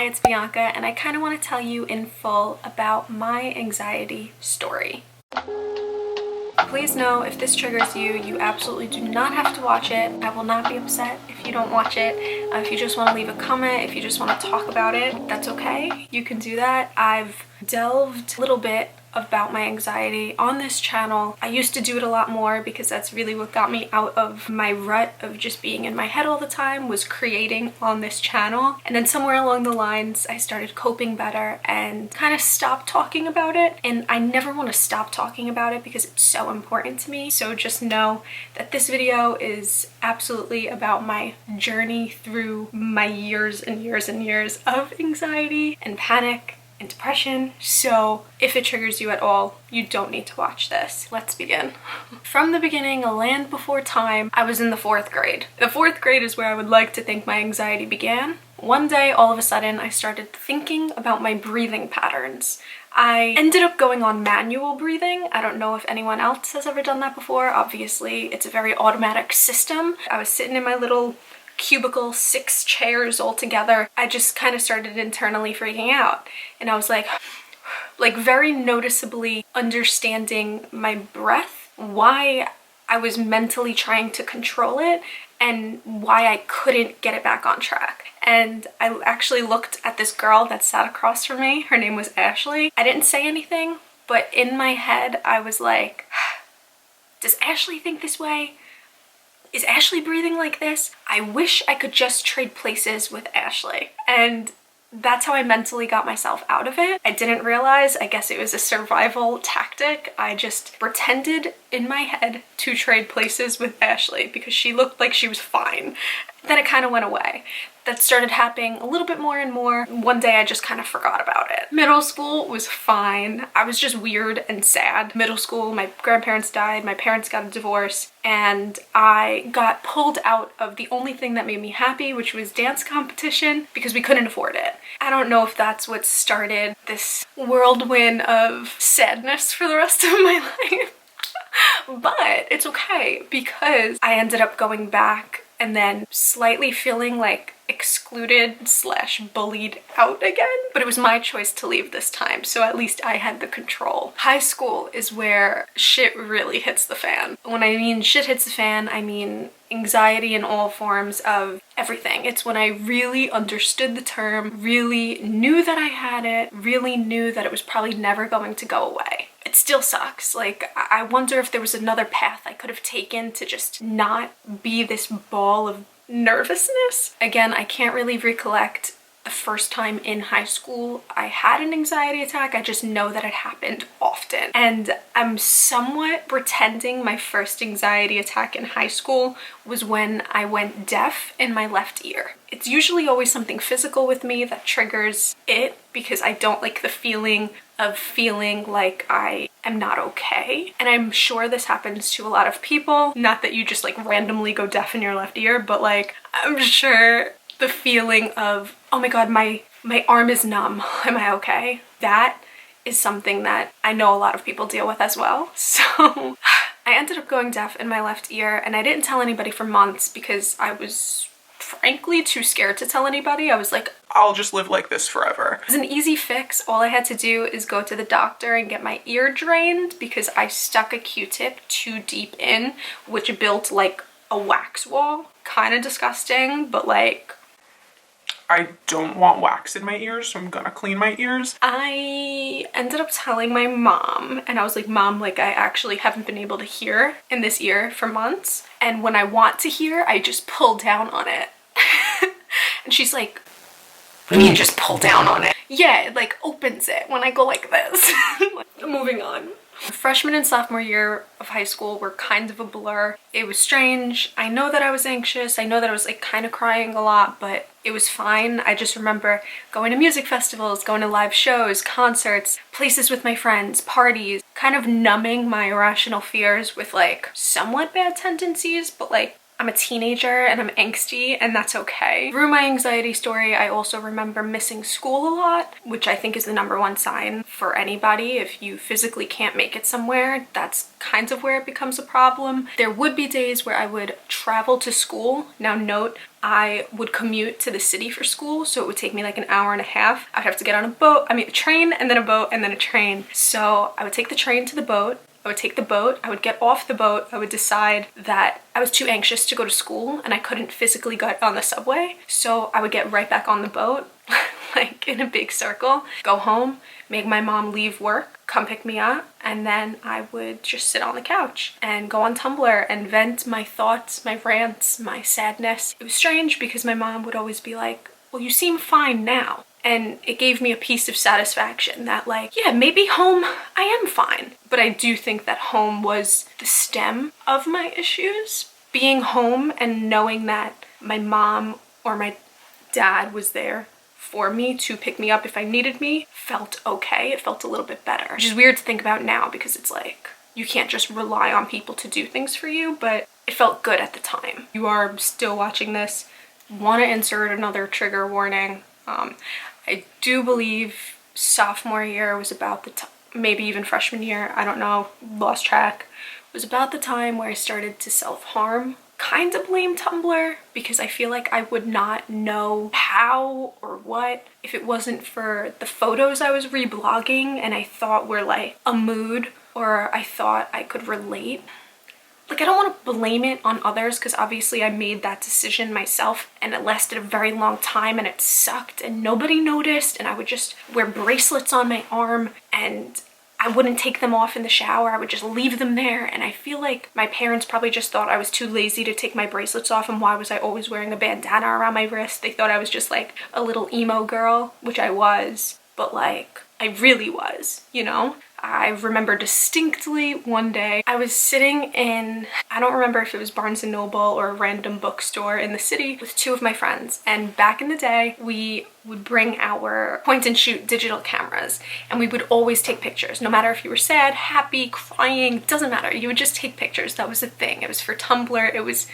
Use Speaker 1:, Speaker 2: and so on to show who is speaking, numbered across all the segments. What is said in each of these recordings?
Speaker 1: Hi, it's Bianca, and I kind of want to tell you in full about my anxiety story. Please know if this triggers you, you absolutely do not have to watch it. I will not be upset if you don't watch it. If you just want to leave a comment, if you just want to talk about it, that's okay. You can do that. I've delved a little bit about my anxiety on this channel. I used to do it a lot more because that's really what got me out of my rut of just being in my head all the time, was creating on this channel. And then somewhere along the lines, I started coping better and kind of stopped talking about it. And I never want to stop talking about it because it's so important to me. So just know that this video is absolutely about my journey through my years and years and years of anxiety and panic and depression. So if it triggers you at all, you don't need to watch this. Let's begin. From the beginning, a land before time, I was in the 4th grade. The 4th grade is where I would like to think my anxiety began. One day, all of a sudden, I started thinking about my breathing patterns. I ended up going on manual breathing. I don't know if anyone else has ever done that before. Obviously, it's a very automatic system. I was sitting in my little cubicle, 6 chairs all together. I just kind of started internally freaking out. And I was like very noticeably understanding my breath, why I was mentally trying to control it, and why I couldn't get it back on track. And I actually looked at this girl that sat across from me. Her name was Ashley. I didn't say anything, but in my head, I was like, does Ashley think this way? Is Ashley breathing like this? I wish I could just trade places with Ashley. And that's how I mentally got myself out of it. I didn't realize, I guess it was a survival tactic. I just pretended in my head to trade places with Ashley because she looked like she was fine. Then it kind of went away. That started happening a little bit more and more. One day I just kind of forgot about it. Middle school was fine. I was just weird and sad. Middle school, my grandparents died, my parents got a divorce, and I got pulled out of the only thing that made me happy, which was dance competition, because we couldn't afford it. I don't know if that's what started this whirlwind of sadness for the rest of my life. But it's okay because I ended up going back and then slightly feeling like excluded / bullied out again. But it was my choice to leave this time, so at least I had the control. High school is where shit really hits the fan. When I mean shit hits the fan, I mean anxiety in all forms of everything. It's when I really understood the term, really knew that I had it, really knew that it was probably never going to go away. It still sucks. Like, I wonder if there was another path I could have taken to just not be this ball of nervousness. Again, I can't really recollect the first time in high school I had an anxiety attack. I just know that it happened often. And I'm somewhat pretending my first anxiety attack in high school was when I went deaf in my left ear. It's usually always something physical with me that triggers it because I don't like the feeling of feeling like I am not okay. And I'm sure this happens to a lot of people. Not that you just like randomly go deaf in your left ear, but like I'm sure the feeling of, oh my god, my arm is numb, am I okay? That is something that I know a lot of people deal with as well. So I ended up going deaf in my left ear, and I didn't tell anybody for months because I was frankly too scared to tell anybody. I was like, I'll just live like this forever. It was an easy fix. All I had to do is go to the doctor and get my ear drained because I stuck a Q-tip too deep in, which built like a wax wall. Kind of disgusting, but like, I don't want wax in my ears, so I'm gonna clean my ears. I ended up telling my mom, and I was like, Mom, like I actually haven't been able to hear in this ear for months. And when I want to hear, I just pull down on it. And she's like, what do you mean just pull down on it? Yeah, it like opens it when I go like this. Moving on. Freshman and sophomore year of high school were kind of a blur. It was strange. I know that I was anxious. I know that I was like kind of crying a lot, but it was fine. I just remember going to music festivals, going to live shows, concerts, places with my friends, parties, kind of numbing my irrational fears with like somewhat bad tendencies, but like I'm a teenager and I'm angsty, and that's okay. Through my anxiety story, I also remember missing school a lot, which I think is the #1 sign for anybody. If you physically can't make it somewhere, that's kind of where it becomes a problem. There would be days where I would travel to school. Now note, I would commute to the city for school, so it would take me like an hour and a half. I'd have to get on a train, and then a boat, and then a train. So I would take the train to the boat. I would take the boat, I would get off the boat, I would decide that I was too anxious to go to school and I couldn't physically get on the subway. So I would get right back on the boat, like in a big circle, go home, make my mom leave work, come pick me up, and then I would just sit on the couch and go on Tumblr and vent my thoughts, my rants, my sadness. It was strange because my mom would always be like, well, you seem fine now. And it gave me a piece of satisfaction that like, yeah, maybe home, I am fine. But I do think that home was the stem of my issues. Being home and knowing that my mom or my dad was there for me to pick me up if I needed me felt okay. It felt a little bit better. Which is weird to think about now because it's like, you can't just rely on people to do things for you, but it felt good at the time. You are still watching this, want to insert another trigger warning. I do believe sophomore year was about the time, maybe even freshman year, I don't know, lost track, was about the time where I started to self-harm. Kind of blame Tumblr because I feel like I would not know how or what if it wasn't for the photos I was reblogging and I thought were like a mood or I thought I could relate. Like, I don't want to blame it on others because obviously I made that decision myself and it lasted a very long time and it sucked and nobody noticed, and I would just wear bracelets on my arm and I wouldn't take them off in the shower. I would just leave them there, and I feel like my parents probably just thought I was too lazy to take my bracelets off, and why was I always wearing a bandana around my wrist? They thought I was just like a little emo girl, which I was, but like I really was, you know? I remember distinctly one day I was sitting in, I don't remember if it was Barnes & Noble or a random bookstore in the city with 2 of my friends, and back in the day we would bring our point and shoot digital cameras and we would always take pictures, no matter if you were sad, happy, crying, doesn't matter, you would just take pictures. That was a thing. It was for Tumblr. It was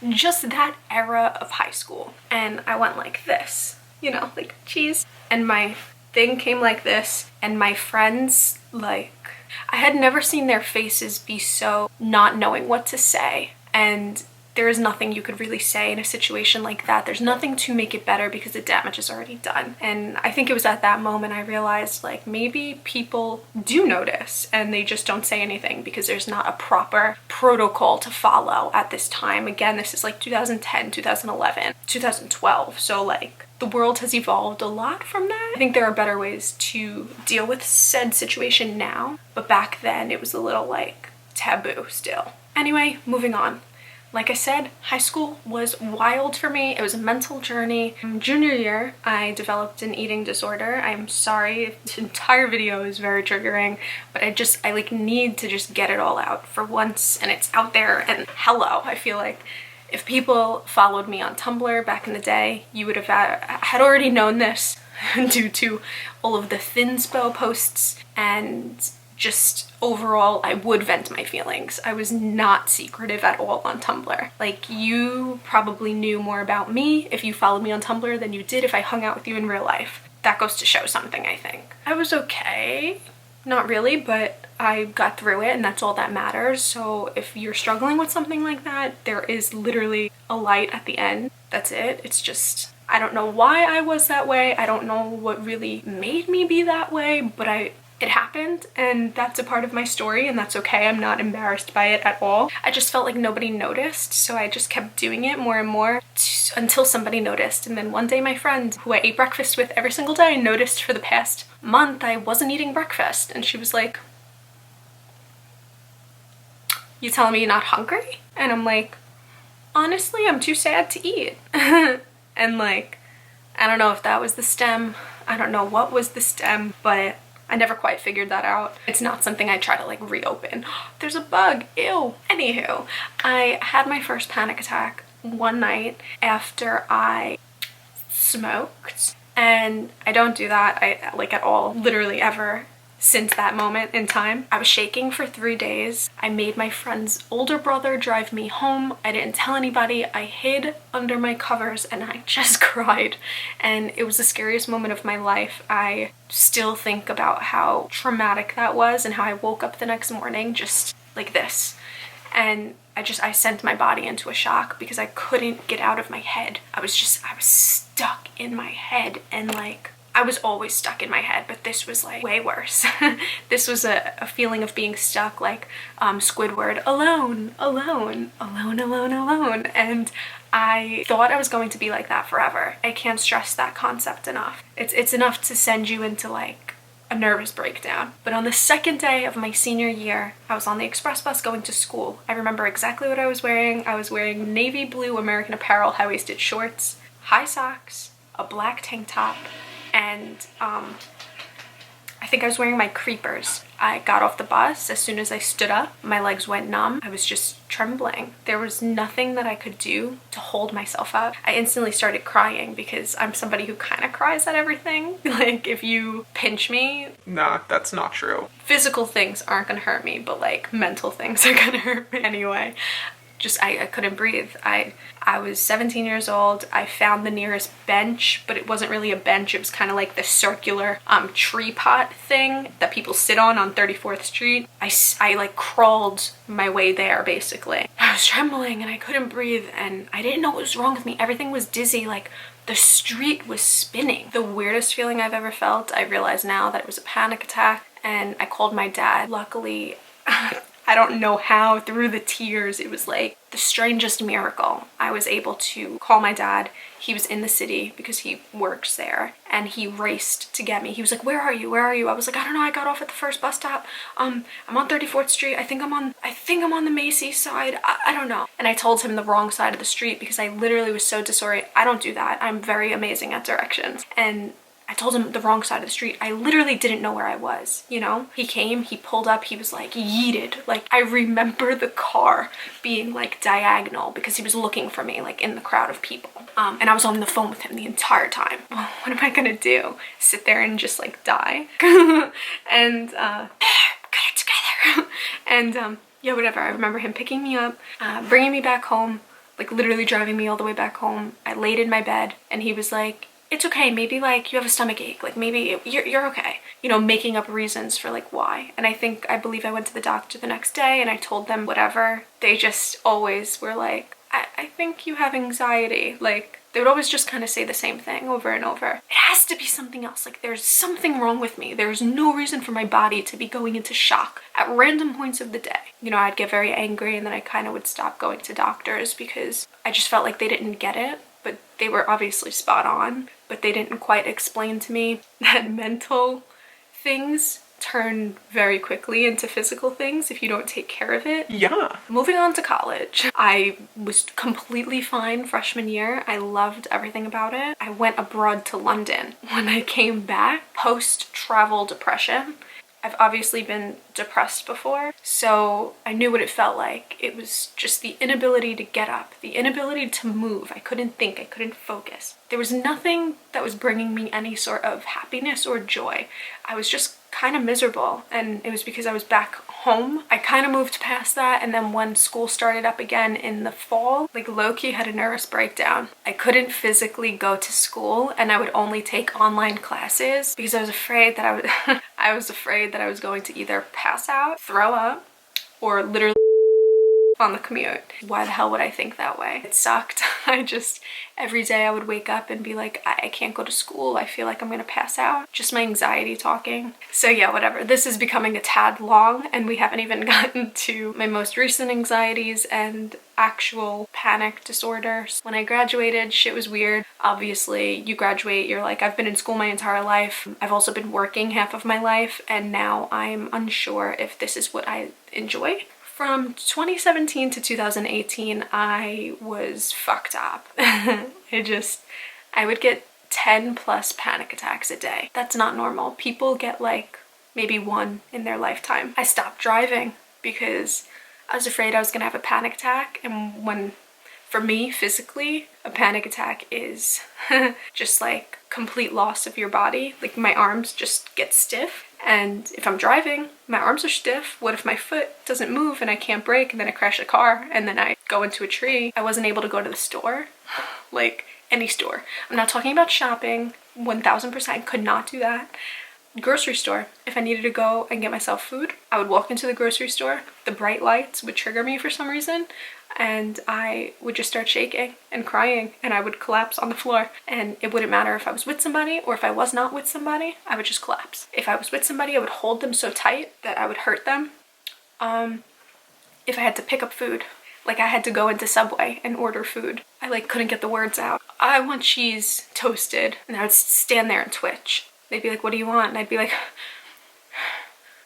Speaker 1: just that era of high school, and I went like this, you know, like cheese, and my thing came like this, and my friends, like, I had never seen their faces be so not knowing what to say, and there is nothing you could really say in a situation like that. There's nothing to make it better because the damage is already done. And I think it was at that moment I realized, like, maybe people do notice and they just don't say anything because there's not a proper protocol to follow at this time. Again, this is like 2010, 2011, 2012, so like the world has evolved a lot from that. I think there are better ways to deal with said situation now, but back then it was a little like taboo still. Anyway, moving on. Like I said, high school was wild for me. It was a mental journey. Junior year, I developed an eating disorder. I'm sorry, this entire video is very triggering, but I like need to just get it all out for once, and it's out there, and hello, I feel like if people followed me on Tumblr back in the day, you would have had already known this due to all of the thinspo posts, and just overall, I would vent my feelings. I was not secretive at all on Tumblr. Like, you probably knew more about me if you followed me on Tumblr than you did if I hung out with you in real life. That goes to show something, I think. I was okay. Not really, but I got through it, and that's all that matters. So if you're struggling with something like that, there is literally a light at the end. That's it. It's just, I don't know why I was that way. I don't know what really made me be that way, but it happened, and that's a part of my story, and that's okay. I'm not embarrassed by it at all. I just felt like nobody noticed, so I just kept doing it more and more until somebody noticed. And then one day my friend, who I ate breakfast with every single day, noticed for the past month I wasn't eating breakfast, and she was like, "You telling me you're not hungry?" And I'm like, "Honestly, I'm too sad to eat." And like, I don't know if that was the stem. I don't know what was the stem, but I never quite figured that out. It's not something I try to like reopen. There's a bug, ew. Anywho, I had my first panic attack one night after I smoked, and I don't do that, like at all, literally ever. since that moment in time. I was shaking for 3 days. I made my friend's older brother drive me home. I didn't tell anybody. I hid under my covers and I just cried. And it was the scariest moment of my life. I still think about how traumatic that was and how I woke up the next morning just like this. And I sent my body into a shock because I couldn't get out of my head. I was stuck in my head, and like, I was always stuck in my head, but this was like way worse. This was a feeling of being stuck like Squidward, alone, alone, alone, alone, alone. And I thought I was going to be like that forever. I can't stress that concept enough. It's enough to send you into like a nervous breakdown. But on the second day of my senior year, I was on the express bus going to school. I remember exactly what I was wearing. I was wearing navy blue American Apparel high-waisted shorts, high socks, a black tank top, and I think I was wearing my creepers. I got off the bus. As soon as I stood up, my legs went numb. I was just trembling. There was nothing that I could do to hold myself up. I instantly started crying because I'm somebody who kind of cries at everything. Like, if you pinch me... Nah, that's not true. Physical things aren't gonna hurt me, but like mental things are gonna hurt me anyway. I couldn't breathe. I was 17 years old. I found the nearest bench, but it wasn't really a bench. It was kind of like the circular tree pot thing that people sit on 34th Street. I like crawled my way there basically. I was trembling and I couldn't breathe and I didn't know what was wrong with me. Everything was dizzy, like the street was spinning. The weirdest feeling I've ever felt. I realize now that it was a panic attack, and I called my dad. Luckily, I don't know how, through the tears, it was like the strangest miracle. I was able to call my dad. He was in the city because he works there, and he raced to get me. He was like, "Where are you? Where are you?" I was like, "I don't know. I got off at the first bus stop. I'm on 34th Street. I think I'm on the Macy's side. I don't know." And I told him the wrong side of the street because I literally was so disoriented. I don't do that. I'm very amazing at directions. And I told him the wrong side of the street. I literally didn't know where I was, you know? He came, he pulled up, he was like yeeted. Like, I remember the car being like diagonal because he was looking for me like in the crowd of people. And I was on the phone with him the entire time. Well, what am I gonna do? Sit there and just like die? And get it together. And yeah, whatever. I remember him picking me up, bringing me back home, like literally driving me all the way back home. I laid in my bed and he was like, "It's okay, maybe like you have a stomach ache, like maybe you're okay," you know, making up reasons for like why. And I believe I went to the doctor the next day and I told them whatever. They just always were like, I think you have anxiety. Like, they would always just kind of say the same thing over and over. It has to be something else. Like, there's something wrong with me. There's no reason for my body to be going into shock at random points of the day. You know, I'd get very angry and then I kind of would stop going to doctors because I just felt like they didn't get it. But they were obviously spot on, but they didn't quite explain to me that mental things turn very quickly into physical things if you don't take care of it. Yeah. Moving on to college. I was completely fine freshman year. I loved everything about it. I went abroad to London. When I came back, post-travel depression, I've obviously been depressed before, so I knew what it felt like. It was just the inability to get up, the inability to move. I couldn't think, I couldn't focus. There was nothing that was bringing me any sort of happiness or joy. I was just kind of miserable, and it was because I was back home. I kind of moved past that, and then when school started up again in the fall, like low-key had a nervous breakdown. I couldn't physically go to school, and I would only take online classes because I was afraid that I was afraid that I was going to either pass out, throw up, or literally on the commute. Why the hell would I think that way? It sucked. Every day I would wake up and be like, I can't go to school. I feel like I'm gonna pass out. Just my anxiety talking. So yeah, whatever. This is becoming a tad long and we haven't even gotten to my most recent anxieties and actual panic disorders. When I graduated, shit was weird. Obviously, you graduate, you're like, I've been in school my entire life. I've also been working half of my life, and now I'm unsure if this is what I enjoy. From 2017 to 2018, I was fucked up. I would get 10 plus panic attacks a day. That's not normal. People get like maybe one in their lifetime. I stopped driving because I was afraid I was gonna have a panic attack, and when For me, physically, a panic attack is just like complete loss of your body. Like my arms just get stiff. And if I'm driving, my arms are stiff. What if my foot doesn't move and I can't brake and then I crash a car and then I go into a tree? I wasn't able to go to the store, like any store. I'm not talking about shopping. 1000% could not do that. Grocery store. If I needed to go and get myself food, I would walk into the grocery store. The bright lights would trigger me for some reason, and I would just start shaking and crying, and I would collapse on the floor. And it wouldn't matter if I was with somebody or if I was not with somebody, I would just collapse. If I was with somebody, I would hold them so tight that I would hurt them. If I had to pick up food, like I had to go into Subway and order food, I like couldn't get the words out. I want cheese toasted, and I would stand there and twitch. They'd be like, what do you want? And I'd be like,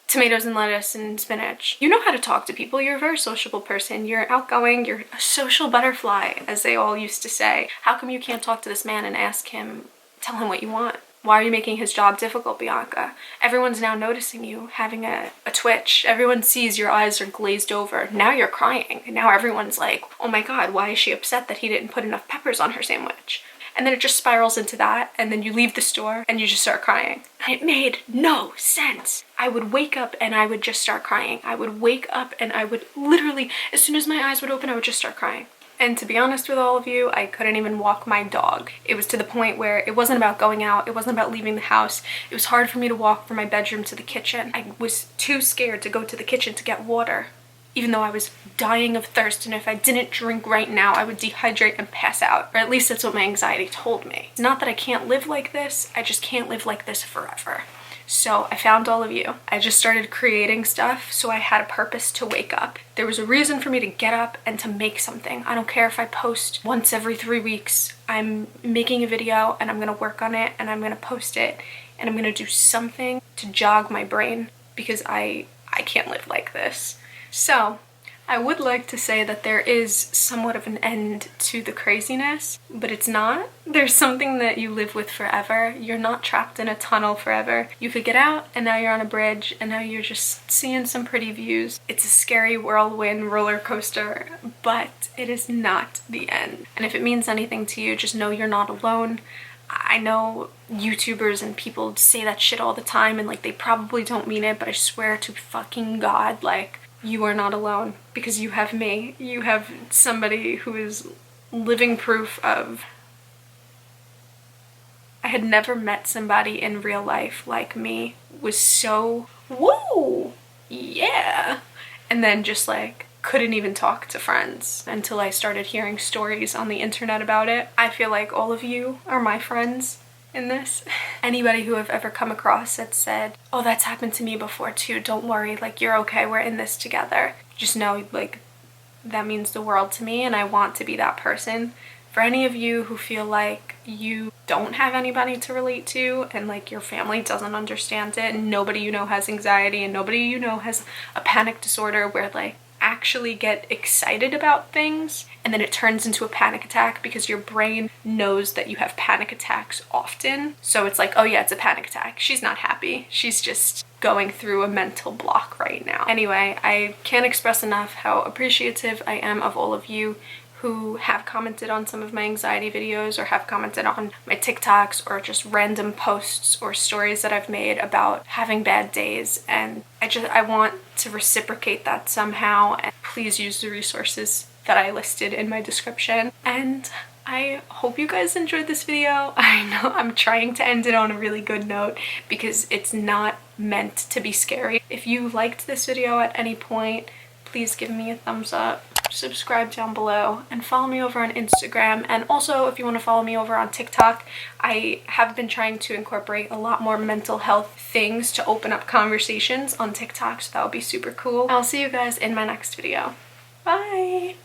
Speaker 1: tomatoes and lettuce and spinach. You know how to talk to people. You're a very sociable person. You're outgoing. You're a social butterfly, as they all used to say. How come you can't talk to this man and ask him, tell him what you want? Why are you making his job difficult, Bianca? Everyone's now noticing you having a twitch. Everyone sees your eyes are glazed over. Now you're crying. And now everyone's like, oh my God, why is she upset that he didn't put enough peppers on her sandwich? And then it just spirals into that, and then you leave the store and you just start crying. And it made no sense. I would wake up and I would just start crying. I would wake up and I would literally, as soon as my eyes would open, I would just start crying. And to be honest with all of you, I couldn't even walk my dog. It was to the point where it wasn't about going out, it wasn't about leaving the house. It was hard for me to walk from my bedroom to the kitchen. I was too scared to go to the kitchen to get water, even though I was dying of thirst, and if I didn't drink right now, I would dehydrate and pass out. Or at least that's what my anxiety told me. It's not that I can't live like this, I just can't live like this forever. So I found all of you. I just started creating stuff, so I had a purpose to wake up. There was a reason for me to get up and to make something. I don't care if I post once every 3 weeks. I'm making a video and I'm gonna work on it and I'm gonna post it and I'm gonna do something to jog my brain, because I can't live like this. So I would like to say that there is somewhat of an end to the craziness, but it's not. There's something that you live with forever. You're not trapped in a tunnel forever. You could get out and now you're on a bridge and now you're just seeing some pretty views. It's a scary whirlwind roller coaster, but it is not the end. And if it means anything to you, just know you're not alone. I know YouTubers and people say that shit all the time and like they probably don't mean it, but I swear to fucking God, like, you are not alone, because you have me. You have somebody who is living proof of. I had never met somebody in real life like me, was so woo, yeah, and then just like couldn't even talk to friends until I started hearing stories on the internet about it. I feel like all of you are my friends in this. Anybody who I've ever come across that said, oh, that's happened to me before too, don't worry, like, you're okay, we're in this together. Just know, like, that means the world to me, and I want to be that person. For any of you who feel like you don't have anybody to relate to and like your family doesn't understand it and nobody you know has anxiety and nobody you know has a panic disorder where like actually get excited about things and then it turns into a panic attack because your brain knows that you have panic attacks often. So it's like, oh yeah, it's a panic attack. She's not happy. She's just going through a mental block right now. Anyway, I can't express enough how appreciative I am of all of you who have commented on some of my anxiety videos or have commented on my TikToks or just random posts or stories that I've made about having bad days. And I want to reciprocate that somehow, and please use the resources that I listed in my description. And I hope you guys enjoyed this video. I know I'm trying to end it on a really good note because it's not meant to be scary. If you liked this video at any point, please give me a thumbs up, subscribe down below, and follow me over on Instagram. And also, if you want to follow me over on TikTok, I have been trying to incorporate a lot more mental health things to open up conversations on TikTok, so that would be super cool. I'll see you guys in my next video. Bye!